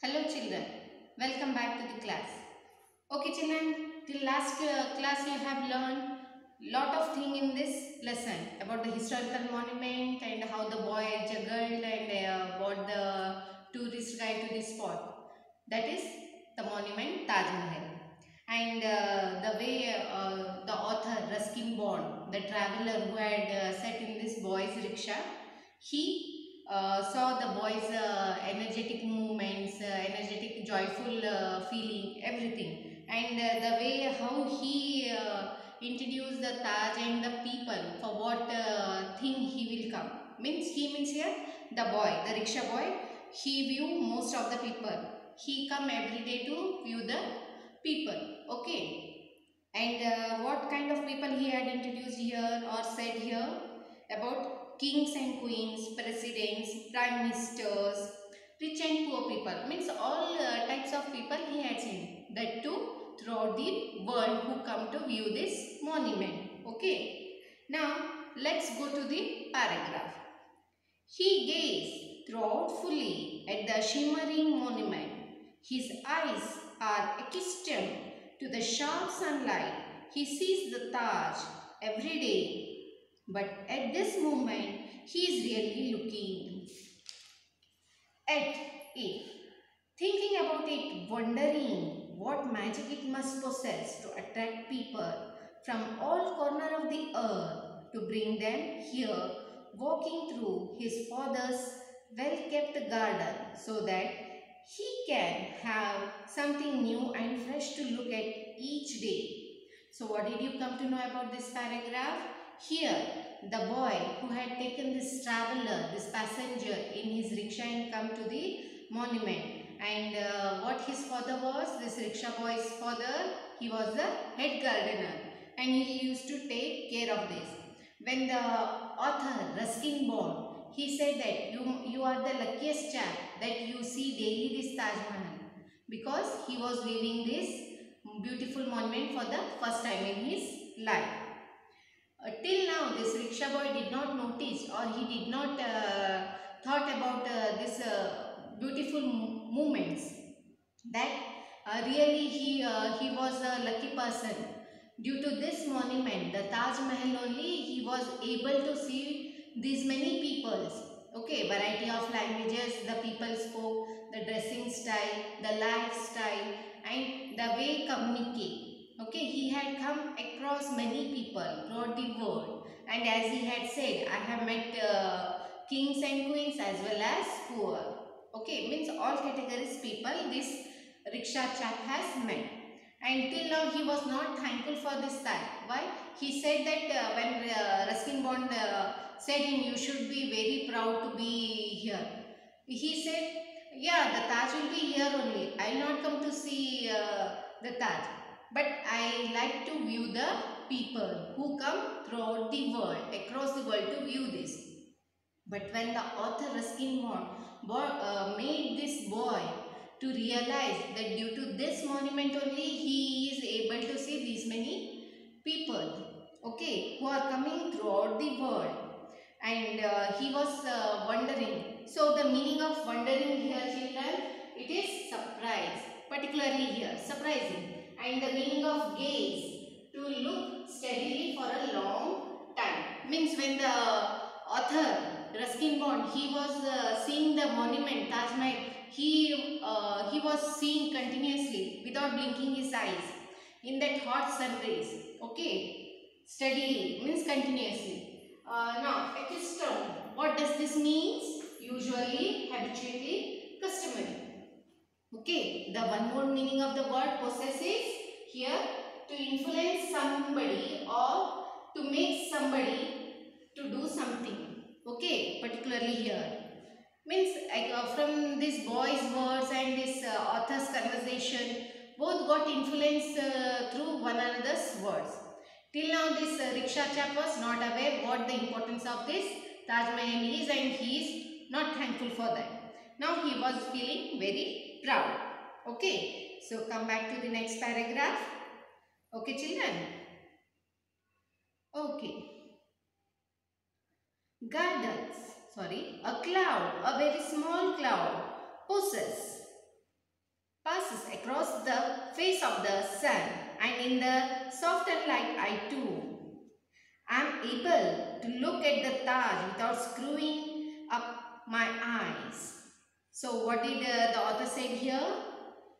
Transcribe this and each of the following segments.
Hello children, welcome back to the class. Okay children, till last class you have learned lot of thing in this lesson about the historical monument and how the boy juggled and brought the tourist guide to this spot. That is the monument Taj Mahal. And the way the author Ruskin Bond, the traveler who had sat in this boy's rickshaw, he saw the boys' energetic movements, energetic, joyful feeling, everything, and the way how he introduced the Taj and the people for what thing he will come. Means here the boy, the rickshaw boy. He view most of the people. He come every day to view the people. Okay. And what kind of people he had introduced here or said here about kings and queens, presidents, prime ministers, rich and poor people. Means all types of people he had seen. That too throughout the world who come to view this monument. Okay. Now let's go to the paragraph. He gazed thoughtfully at the shimmering monument. His eyes are accustomed to the sharp sunlight. He sees the Taj every day, but at this moment he is really looking at it, thinking about it, wondering what magic it must possess to attract people from all corners of the earth to bring them here, walking through his father's well-kept garden so that he can have something new and fresh to look at each day. So what did you come to know about this paragraph? Here, the boy who had taken this traveler, this passenger in his rickshaw and come to the monument. And what his father was, this rickshaw boy's father, he was the head gardener and he used to take care of this. When the author Ruskin Bond, he said that you are the luckiest chap that you see daily this Taj Mahal, because he was viewing this beautiful monument for the first time in his life. Till now this rickshaw boy did not notice or he did not thought about this beautiful movements, that really he was a lucky person. Due to this monument, the Taj Mahal only, he was able to see these many peoples. Okay, variety of languages the people spoke, the dressing style, the lifestyle, and the way communicate. Okay, he had come across many people throughout the world, and as he had said, I have met kings and queens as well as poor. Okay, means all categories people this rickshaw chap has met. And till now he was not thankful for this Taj. Why? He said that when Ruskin Bond said him, you should be very proud to be here. He said, yeah, the Taj will be here only. I will not come to see the Taj. But I like to view the people who come throughout the world, across the world to view this. But when the author Ruskin Bond made this boy to realize that due to this monument only he is able to see these many people, okay, who are coming throughout the world, and he was wondering. So the meaning of wondering here, children, it is surprise, particularly here surprising, and the meaning of gaze, to look steadily for a long time. Means when the author Ruskin Bond, he was seeing the monument Taj Mahal, he was seeing continuously without blinking his eyes in that hot sun rays. Okay, steadily means continuously. Now, accustomed. What does this mean? Usually, habitually, customary. Okay, the one more meaning of the word possesses here, to influence somebody or to make somebody to do something. Okay, particularly here. Means from this boy's words and this author's conversation, both got influenced through one another's words. Till now this rickshaw chap was not aware what the importance of this Taj Mahal is, and he is not thankful for that. Now he was feeling very proud. Okay, so come back to the next paragraph. Okay children. Okay. Gardens, sorry, a cloud, a very small cloud, possess. across the face of the sun, and in the softened light I too am able to look at the Taj without screwing up my eyes. So what did the author said here?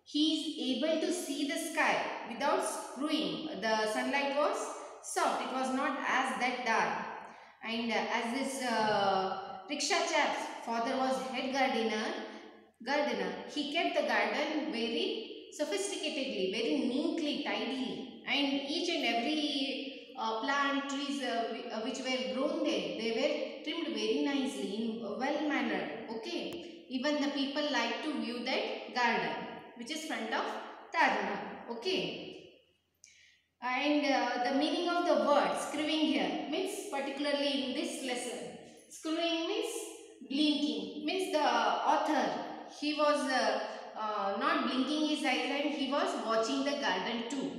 He is able to see the sky without screwing. The sunlight was soft. It was not as that dark. And as this rickshaw chap's father was head gardener, he kept the garden very sophisticatedly, very neatly, tidily. And each and every plant, trees which were grown there, they were trimmed very nicely, in well mannered. Okay. Even the people like to view that garden, which is front of Taj Mahal. Okay. And the meaning of the word screwing here means, particularly in this lesson, screwing means blinking. Means the author, he was not blinking his eyes and he was watching the garden too.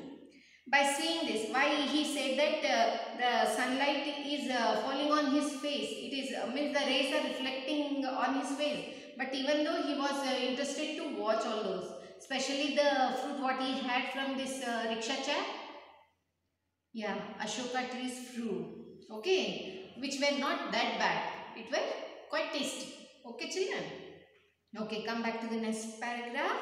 By seeing this, why he said that the sunlight is falling on his face. It is means the rays are reflecting on his face. But even though he was interested to watch all those, especially the fruit what he had from this rickshaw chap. Yeah, Ashoka tree's fruit. Okay, which were not that bad. It were quite tasty. Okay, children. Okay, come back to the next paragraph.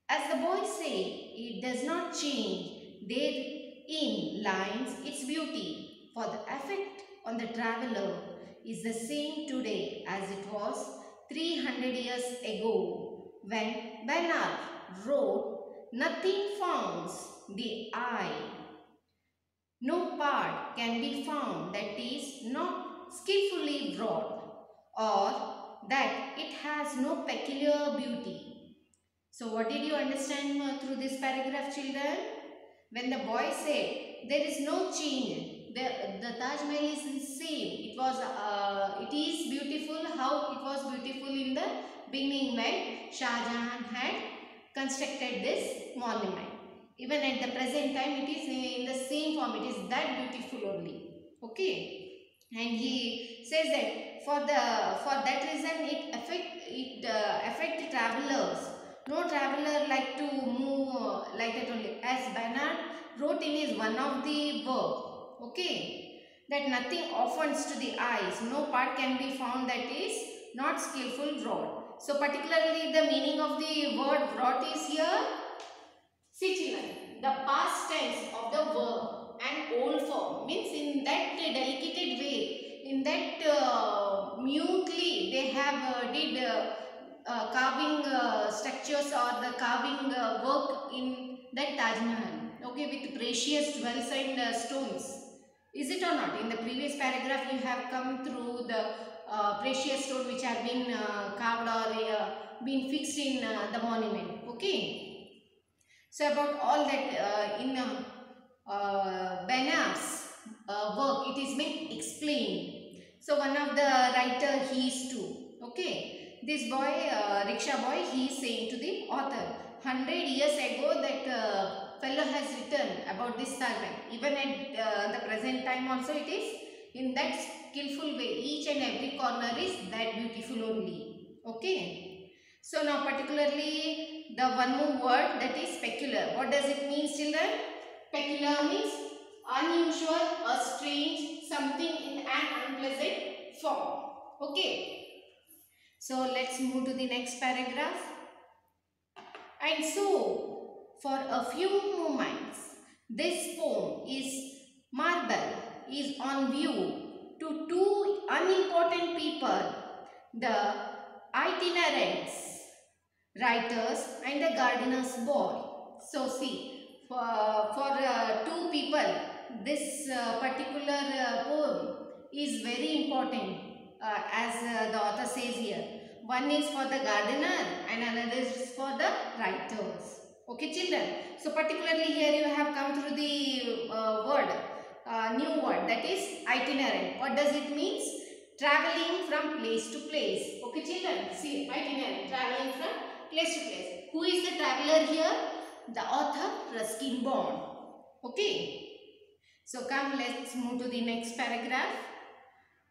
As the boy said, it does not change. Therein lies its beauty, for the effect on the traveller is the same today as it was 300 years ago, when Bernard wrote, "Nothing founds the eye. No part can be found that is not skillfully wrought, or that it has no peculiar beauty." So what did you understand through this paragraph, children? When the boy said there is no change, the Taj Mahal is the same. It is beautiful how it was beautiful in the beginning when Shah Jahan had constructed this monument. Even at the present time, it is in the same form. It is that beautiful only. Okay, and he says that for that reason it affect travelers. No traveler like to move like that only. As Bernard wrote in his one of the work, okay, that nothing offends to the eyes. No part can be found that is not skillful wrought. So particularly the meaning of the word wrought is here. See children, the past tense of the verb and old form means in that delicate way, in that mutely they have did carving structures or the carving work in that Taj Mahal, okay, with precious jewels and stones. Is it or not? In the previous paragraph you have come through the precious stone which have been carved or been fixed in the monument, okay. So about all that in Bernard's work, it is being explained. So one of the writer, he is too, okay. This boy, rickshaw boy, he is saying to the author, 100 years ago that fellow has written about this Taj Mahal. Even at the present time also it is in that skillful way. Each and every corner is that beautiful only, okay. So now particularly the one more word, that is peculiar. What does it mean, children? Peculiar means unusual or strange, something in an unpleasant form, okay. So let's move to the next paragraph. And so for a few moments this poem is marble is on view to two unimportant people, the itinerants, writers, and the gardener's boy. So see, for two people, this particular poem is very important, as the author says here. One is for the gardener and another is for the writers. Okay, children. So particularly here you have come through the new word, that is itinerant. What does it mean? Traveling from place to place. Okay, children. See, itinerant, traveling from place to place. Who is the traveler here? The author, Ruskin Bond. Okay. So come, let's move to the next paragraph.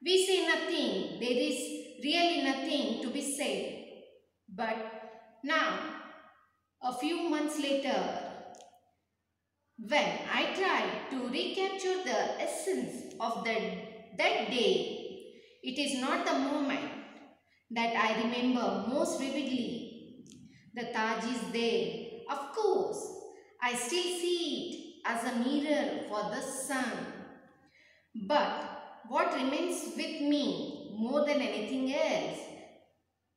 We say nothing. There is really nothing to be said. But now, A few months later, when I tried to recapture the essence of that day, it is not the moment that I remember most vividly. The Taj is there. Of course, I still see it as a mirror for the sun. But what remains with me more than anything else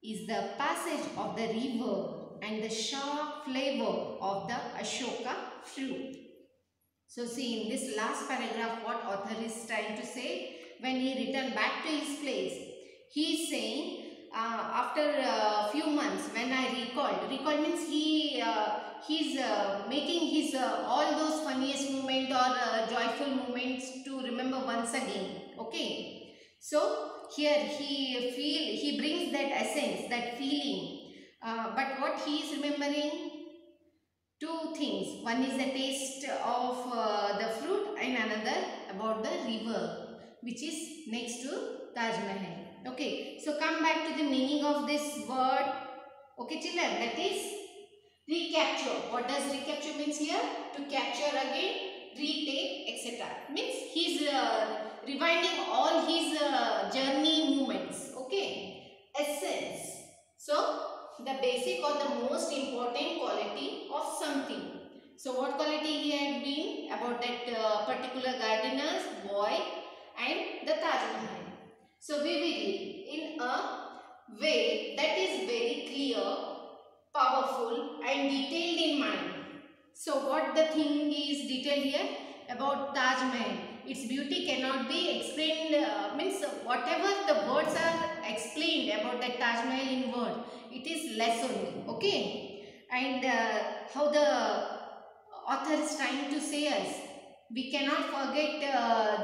is the passage of the river and the sharp flavor of the Ashoka fruit. So see, in this last paragraph, what author is trying to say, when he returned back to his place, he is saying, after a few months, when I recall means he's making his all those funniest moment or joyful moments to remember once again. Okay, so here he brings that essence, that feeling, but what he is remembering, two things. One is the taste of the fruit and another about the river which is next to Taj Mahal. Okay, so come back to the meaning of this word. Okay children, that is recapture. What does recapture means here? To capture again, retake, etc. Means he is rewinding all his journey movements. Okay, essence. So the basic or the most important quality of something. So what quality he had been about that particular gardener's boy and the Taj Mahal. So vividly, in a way that is very clear, powerful and detailed in mind. So what the thing is detailed here about Taj Mahal. Its beauty cannot be explained, means whatever the words are explained about the Taj Mahal in word, it is less only. Okay, and how the author is trying to say us, we cannot forget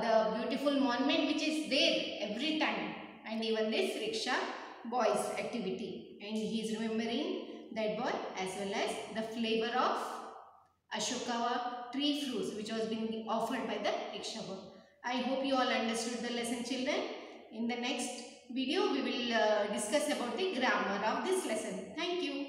the beautiful monument which is there every time, and even this rickshaw boy's activity, and he is remembering that boy as well as the flavor of Ashoka tree fruits which was being offered by the rickshaw boy. I hope you all understood the lesson children. In the next video we will discuss about the grammar of this lesson. Thank you.